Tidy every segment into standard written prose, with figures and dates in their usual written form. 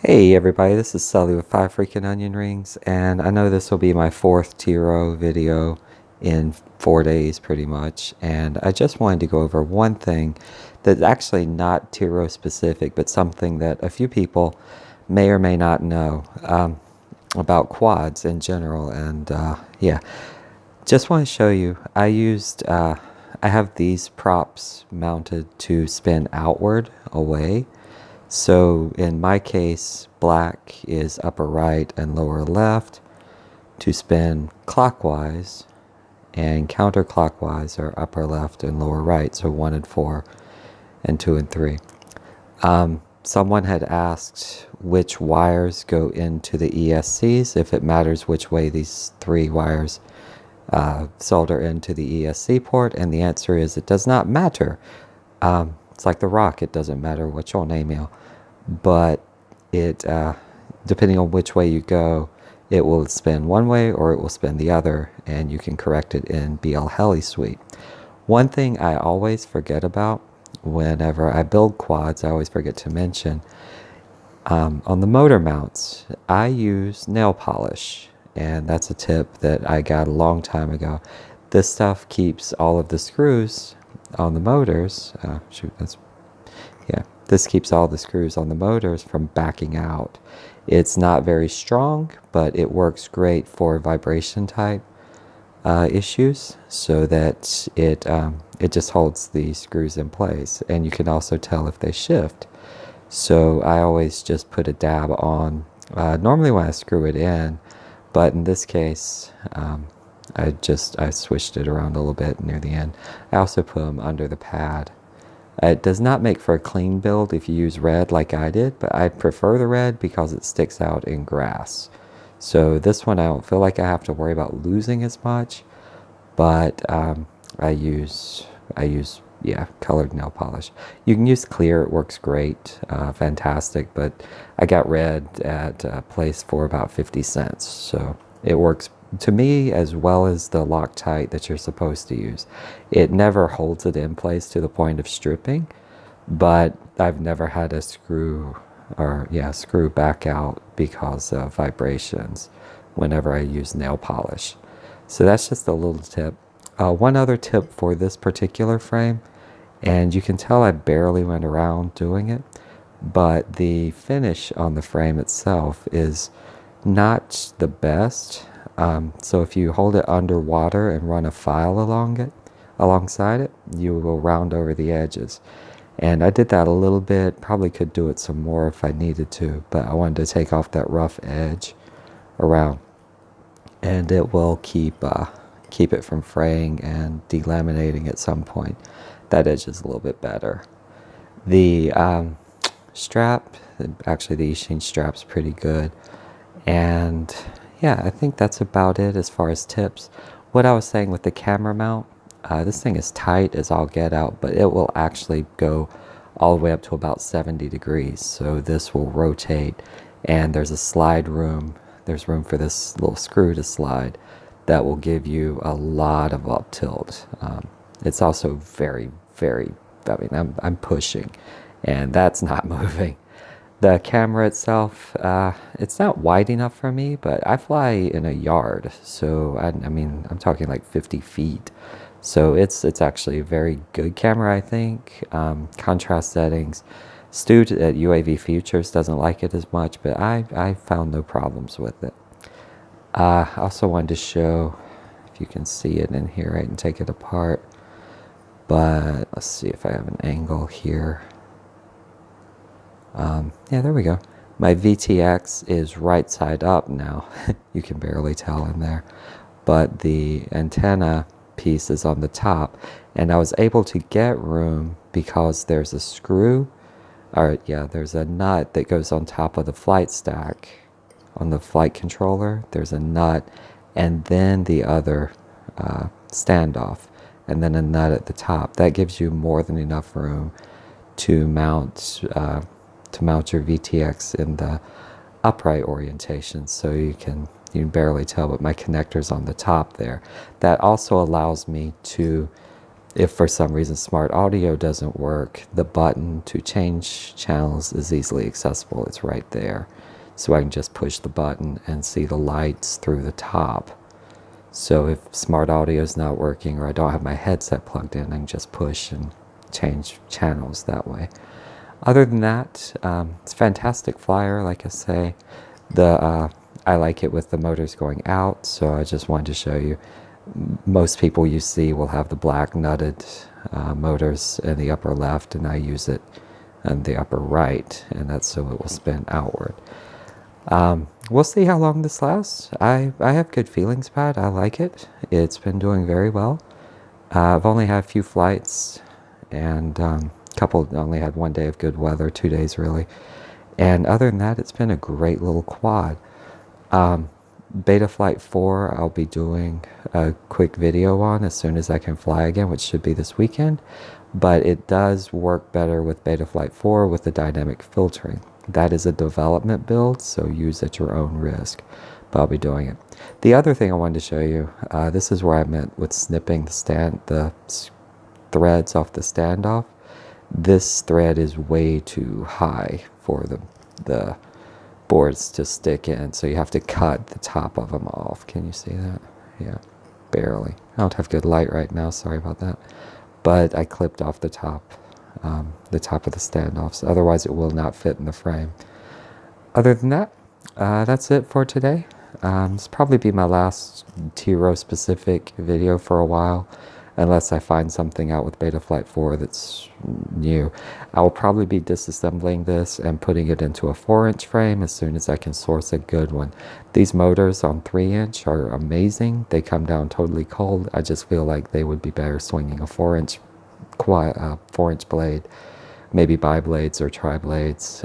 Hey everybody, this is Sully with 5 Freaking Onion Rings, and I know this will be my 4th Tiro video in 4 days pretty much, and I just wanted to go over one thing that's actually not Tiro specific, but something that a few people may or may not know about quads in general, and yeah, just want to show you, I have these props mounted to spin outward away. So in my case, black is upper right and lower left to spin clockwise, and counterclockwise are upper left and lower right, so 1 and 4 and 2 and 3. Someone had asked which wires go into the ESCs, if it matters which way these 3 wires solder into the ESC port, and the answer is it does not matter. It's like the rock, it doesn't matter what your name is, but it depending on which way you go, it will spin one way or it will spin the other, and you can correct it in BL Heli Suite. One thing I always forget about whenever I build quads, I always forget to mention, on the motor mounts, I use nail polish, and that's a tip that I got a long time ago. This stuff keeps all of the screws on the motors, this keeps all the screws on the motors from backing out. It's not very strong, but it works great for vibration type issues, so that it just holds the screws in place, and you can also tell if they shift. So I always just put a dab on, normally when I screw it in, but in this case, I switched it around a little bit near the end. I also put them under the pad. It does not make for a clean build if you use red like I did, but I prefer the red because it sticks out in grass. So this one I don't feel like I have to worry about losing as much, but I use colored nail polish. You can use clear, it works great, fantastic, but I got red at a place for about 50 cents, so it works to me as well as the Loctite that you're supposed to use. It never holds it in place to the point of stripping, but I've never had a screw back out because of vibrations whenever I use nail polish. So that's just a little tip. One other tip for this particular frame, and you can tell I barely went around doing it, but the finish on the frame itself is not the best. So if you hold it underwater and run a file alongside it, you will round over the edges. And I did that a little bit, probably could do it some more if I needed to, but I wanted to take off that rough edge around, and it will keep it from fraying and delaminating at some point. That edge is a little bit better. The strap, actually the E-Sheen strap's pretty good, and yeah, I think that's about it as far as tips. What I was saying with the camera mount, this thing is tight as all get out, but it will actually go all the way up to about 70 degrees. So this will rotate, and there's a slide room. There's room for this little screw to slide that will give you a lot of up tilt. It's also very, very, I mean, I'm pushing, and that's not moving. The camera itself, it's not wide enough for me, but I fly in a yard, so I mean, I'm talking like 50 feet. So it's actually a very good camera, I think. Contrast settings. Stu at UAV Futures doesn't like it as much, but I found no problems with it. I also wanted to show, if you can see it in here, I can take it apart, but let's see if I have an angle here. Yeah, there we go. My VTX is right side up now. You can barely tell in there, but the antenna piece is on the top, and I was able to get room because there's a screw, or yeah, there's a nut that goes on top of the flight stack. On the flight controller, there's a nut, and then the other standoff, and then a nut at the top. That gives you more than enough room to mount your VTX in the upright orientation, so you can barely tell, but my connector's on the top there. That also allows me to if for some reason smart audio doesn't work, the button to change channels is easily accessible. It's right there. So I can just push the button and see the lights through the top. So if smart audio is not working or I don't have my headset plugged in, I can just push and change channels that way. Other than that, it's a fantastic flyer, like I say. I like it with the motors going out, so I just wanted to show you. Most people you see will have the black nutted motors in the upper left, and I use it in the upper right, and that's so it will spin outward. We'll see how long this lasts. I have good feelings about it. I like it. It's been doing very well. I've only had a few flights, and only had 1 day of good weather, 2 days really. And other than that, it's been a great little quad. Beta Flight 4 I'll be doing a quick video on as soon as I can fly again, which should be this weekend. But it does work better with Beta Flight 4 with the dynamic filtering. That is a development build, so use at your own risk. But I'll be doing it. The other thing I wanted to show you, this is where I meant with snipping the threads off the standoff. This thread is way too high for the boards to stick in, so you have to cut the top of them off. Can you see that? Yeah, barely. I don't have good light right now, sorry about that. But I clipped off the top of the standoffs, otherwise it will not fit in the frame. Other than that, that's it for today. This will probably be my last Tyro specific video for a while, unless I find something out with Beta Flight 4 that's new. I will probably be disassembling this and putting it into a 4-inch frame as soon as I can source a good one. These motors on 3-inch are amazing. They come down totally cold. I just feel like they would be better swinging a 4-inch blade, maybe bi-blades or tri-blades.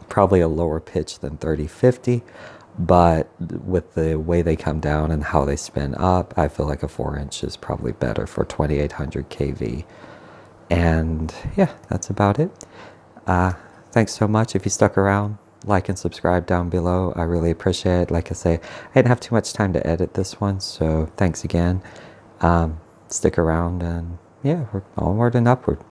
Probably a lower pitch than 3050. But with the way they come down and how they spin up, I feel like a 4-inch is probably better for 2800 kV. And yeah, that's about it. Thanks so much. If you stuck around, like and subscribe down below. I really appreciate it. Like I say, I didn't have too much time to edit this one, so thanks again. Stick around, and yeah, we're onward and upward.